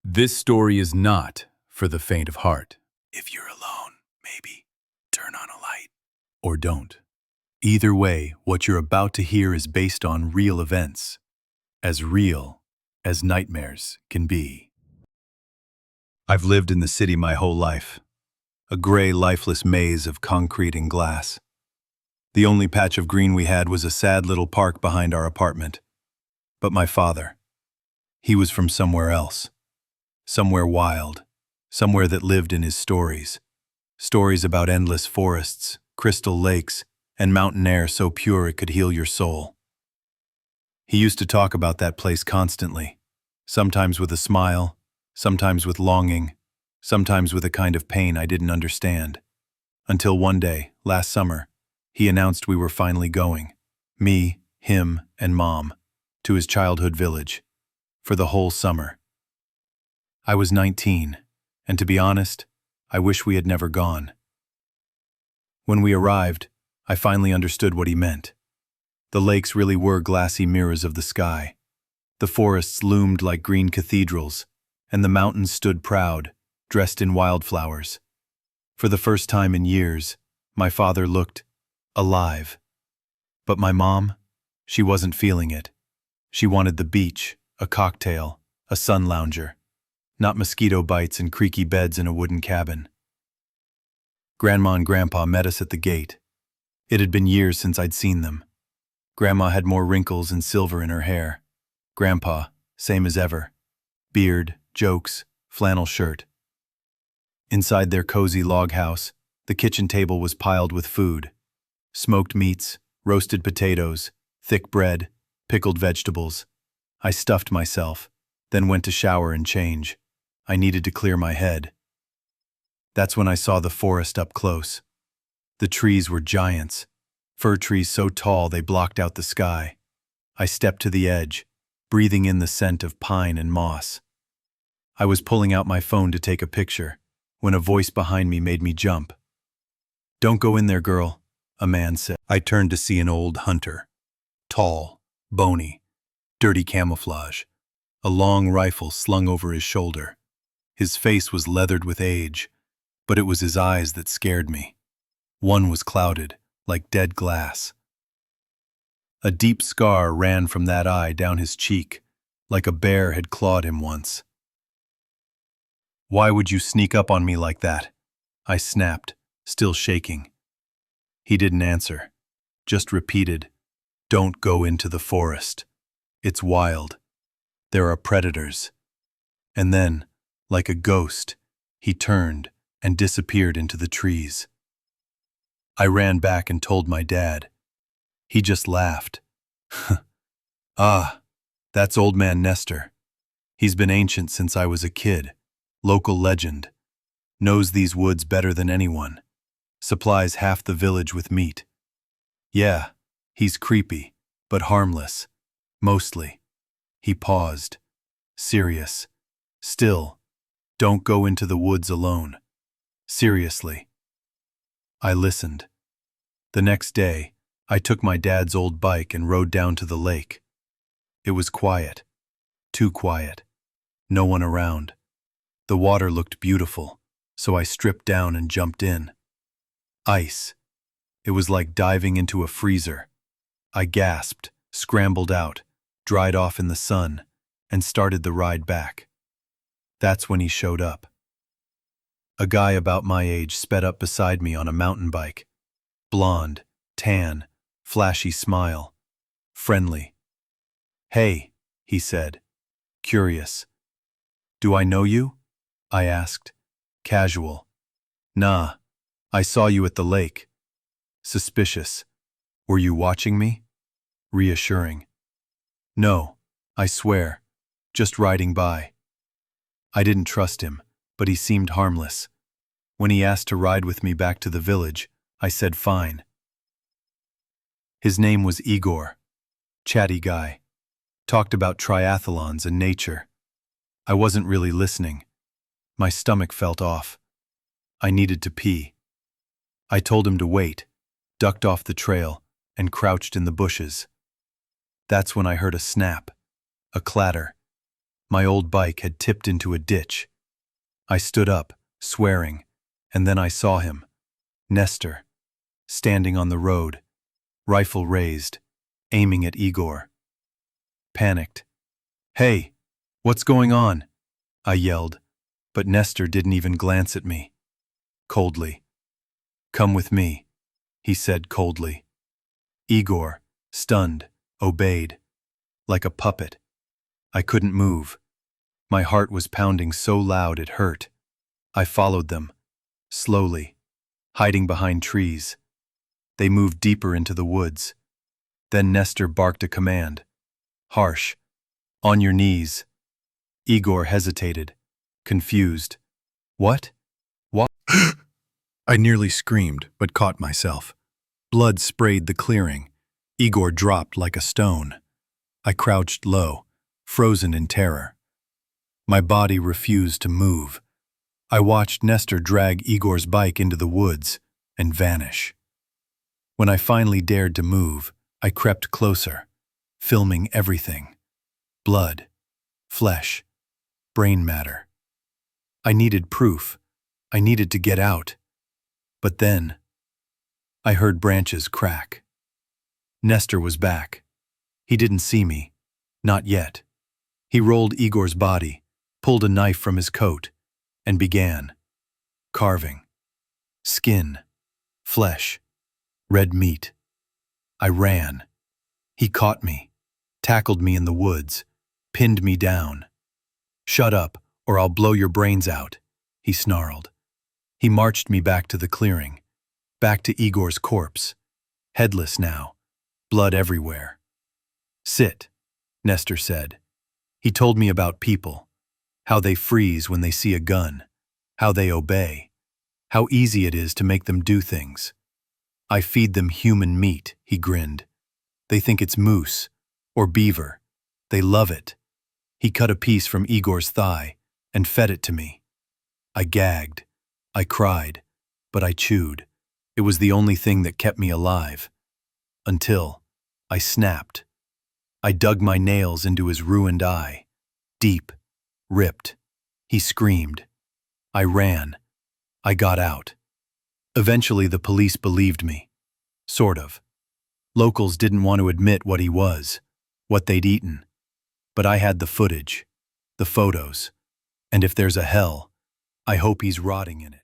This story is not for the faint of heart. If you're alone, maybe turn on a light. Or don't. Either way, what you're about to hear is based on real events. As real as nightmares can be. I've lived in the city my whole life. A gray, lifeless maze of concrete and glass. The only patch of green we had was a sad little park behind our apartment. But my father, he was from somewhere else. Somewhere wild. Somewhere that lived in his stories. Stories about endless forests, crystal lakes, and mountain air so pure it could heal your soul. He used to talk about that place constantly, sometimes with a smile, sometimes with longing, sometimes with a kind of pain I didn't understand. Until one day, last summer, he announced we were finally going, me, him, and Mom, to his childhood village, for the whole summer. I was 19, and to be honest, I wish we had never gone. When we arrived, I finally understood what he meant. The lakes really were glassy mirrors of the sky. The forests loomed like green cathedrals, and the mountains stood proud, dressed in wildflowers. For the first time in years, my father looked alive. But my mom, she wasn't feeling it. She wanted the beach, a cocktail, a sun lounger, not mosquito bites and creaky beds in a wooden cabin. Grandma and Grandpa met us at the gate. It had been years since I'd seen them. Grandma had more wrinkles and silver in her hair. Grandpa, same as ever. Beard, jokes, flannel shirt. Inside their cozy log house, the kitchen table was piled with food. Smoked meats, roasted potatoes, thick bread, pickled vegetables. I stuffed myself, then went to shower and change. I needed to clear my head. That's when I saw the forest up close. The trees were giants, fir trees so tall they blocked out the sky. I stepped to the edge, breathing in the scent of pine and moss. I was pulling out my phone to take a picture, when a voice behind me made me jump. "Don't go in there, girl," a man said. I turned to see an old hunter. Tall, bony, dirty camouflage, a long rifle slung over his shoulder. His face was leathered with age, but it was his eyes that scared me. One was clouded, like dead glass. A deep scar ran from that eye down his cheek, like a bear had clawed him once. "Why would you sneak up on me like that?" I snapped, still shaking. He didn't answer, just repeated, "Don't go into the forest. It's wild. There are predators." And then, like a ghost, he turned and disappeared into the trees. I ran back and told my dad. He just laughed. "Ah, that's Old Man Nestor. He's been ancient since I was a kid. Local legend. Knows these woods better than anyone. Supplies half the village with meat. Yeah, he's creepy, but harmless. Mostly." He paused. Serious. "Still, don't go into the woods alone. Seriously." I listened. The next day, I took my dad's old bike and rode down to the lake. It was quiet. Too quiet. No one around. The water looked beautiful, so I stripped down and jumped in. Ice. It was like diving into a freezer. I gasped, scrambled out, dried off in the sun, and started the ride back. That's when he showed up. A guy about my age sped up beside me on a mountain bike. Blonde, tan, flashy smile. Friendly. "Hey," he said, curious. "Do I know you?" I asked. Casual. "Nah, I saw you at the lake." Suspicious. "Were you watching me?" Reassuring. "No, I swear. Just riding by." I didn't trust him, but he seemed harmless. When he asked to ride with me back to the village, I said fine. His name was Igor. Chatty guy. Talked about triathlons and nature. I wasn't really listening. My stomach felt off. I needed to pee. I told him to wait, ducked off the trail, and crouched in the bushes. That's when I heard a snap, a clatter. My old bike had tipped into a ditch. I stood up, swearing, and then I saw him, Nestor, standing on the road, rifle raised, aiming at Igor. Panicked. "Hey, what's going on?" I yelled, but Nestor didn't even glance at me. Coldly. "Come with me," he said coldly. Igor, stunned, obeyed. Like a puppet. I couldn't move. My heart was pounding so loud it hurt. I followed them, slowly, hiding behind trees. They moved deeper into the woods. Then Nestor barked a command. Harsh. "On your knees." Igor hesitated, confused. "What? What?" I nearly screamed, but caught myself. Blood sprayed the clearing. Igor dropped like a stone. I crouched low, frozen in terror. My body refused to move. I watched Nestor drag Igor's bike into the woods and vanish. When I finally dared to move, I crept closer, filming everything. Blood, flesh, brain matter. I needed proof. I needed to get out. But then, I heard branches crack. Nestor was back. He didn't see me. Not yet. He rolled Igor's body, pulled a knife from his coat, and began carving. Skin, flesh, red meat. I ran. He caught me, tackled me in the woods, pinned me down. "Shut up, or I'll blow your brains out," he snarled. He marched me back to the clearing, back to Igor's corpse, headless now, blood everywhere. "Sit," Nestor said. He told me about people, how they freeze when they see a gun, how they obey, how easy it is to make them do things. "I feed them human meat," he grinned. "They think it's moose or beaver. They love it." He cut a piece from Igor's thigh and fed it to me. I gagged. I cried, but I chewed. It was the only thing that kept me alive. Until I snapped. I dug my nails into his ruined eye. Deep, ripped. He screamed. I ran. I got out. Eventually the police believed me. Sort of. Locals didn't want to admit what he was, what they'd eaten. But I had the footage, the photos, and if there's a hell, I hope he's rotting in it.